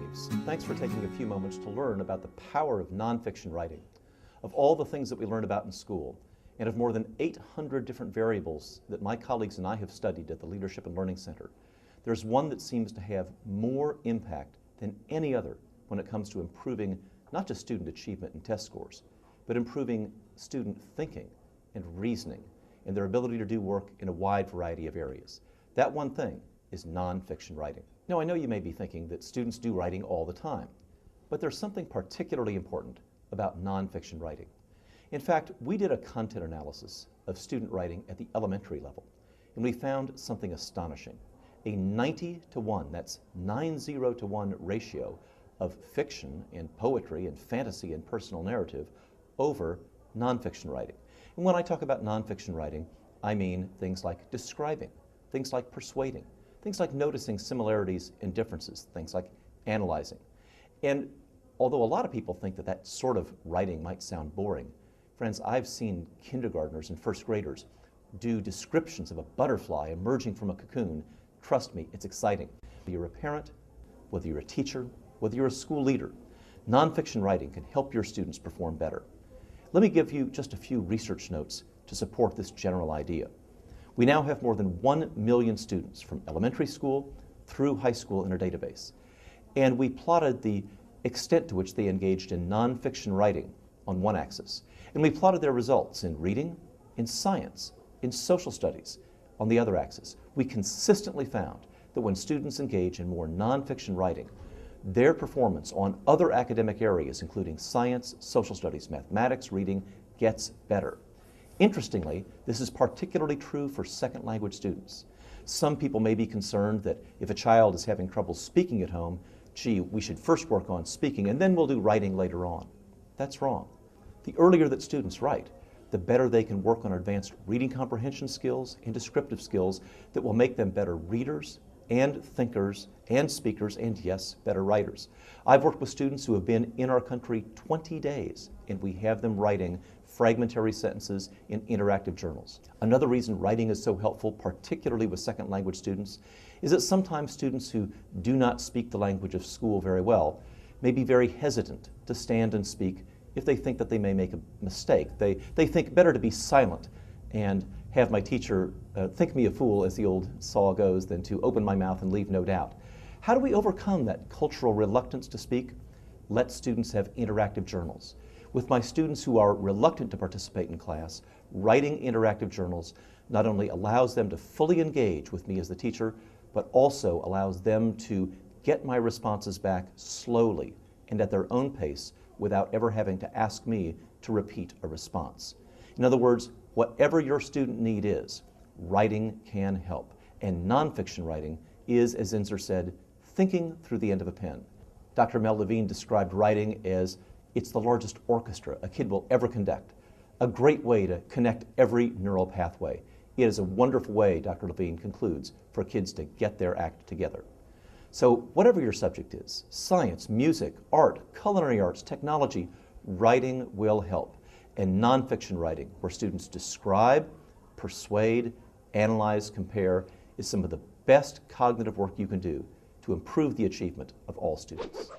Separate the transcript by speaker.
Speaker 1: Reeves. Thanks for taking a few moments to learn about the power of nonfiction writing. Of all the things that we learn about in school, and of more than 800 different variables that my colleagues and I have studied at the Leadership and Learning Center, there's one that seems to have more impact than any other when it comes to improving not just student achievement and test scores, but improving student thinking and reasoning and their ability to do work in a wide variety of areas. That one thing is nonfiction writing. Now, I know you may be thinking that students do writing all the time, but there's something particularly important about nonfiction writing. In fact, we did a content analysis of student writing at the elementary level, and we found something astonishing. A 90-to-1, that's 90-to-1 ratio of fiction and poetry and fantasy and personal narrative over nonfiction writing. And when I talk about nonfiction writing, I mean things like describing, things like persuading, things like noticing similarities and differences, things like analyzing. And although a lot of people think that that sort of writing might sound boring, friends, I've seen kindergartners and first graders do descriptions of a butterfly emerging from a cocoon. Trust me, it's exciting. Whether you're a parent, whether you're a teacher, whether you're a school leader, nonfiction writing can help your students perform better. Let me give you just a few research notes to support this general idea. We now have more than 1 million students from elementary school through high school in our database. And we plotted the extent to which they engaged in nonfiction writing on one axis. And we plotted their results in reading, in science, in social studies on the other axis. We consistently found that when students engage in more nonfiction writing, their performance on other academic areas, including science, social studies, mathematics, reading, gets better. Interestingly, this is particularly true for second language students. Some people may be concerned that if a child is having trouble speaking at home, gee, we should first work on speaking and then we'll do writing later on. That's wrong. The earlier that students write, the better they can work on advanced reading comprehension skills and descriptive skills that will make them better readers and thinkers and speakers and, yes, better writers. I've worked with students who have been in our country 20 days and we have them writing fragmentary sentences in interactive journals. Another reason writing is so helpful, particularly with second language students, is that sometimes students who do not speak the language of school very well may be very hesitant to stand and speak if they think that they may make a mistake. They think better to be silent and have my teacher think me a fool, as the old saw goes, than to open my mouth and leave no doubt. How do we overcome that cultural reluctance to speak? Let students have interactive journals. With my students who are reluctant to participate in class, writing interactive journals not only allows them to fully engage with me as the teacher, but also allows them to get my responses back slowly and at their own pace without ever having to ask me to repeat a response. In other words, whatever your student need is, writing can help. And nonfiction writing is, as Zinzer said, thinking through the end of a pen. Dr. Mel Levine described writing as it's the largest orchestra a kid will ever conduct, a great way to connect every neural pathway. It is a wonderful way, Dr. Levine concludes, for kids to get their act together. So whatever your subject is, science, music, art, culinary arts, technology, writing will help. And nonfiction writing, where students describe, persuade, analyze, compare, is some of the best cognitive work you can do to improve the achievement of all students.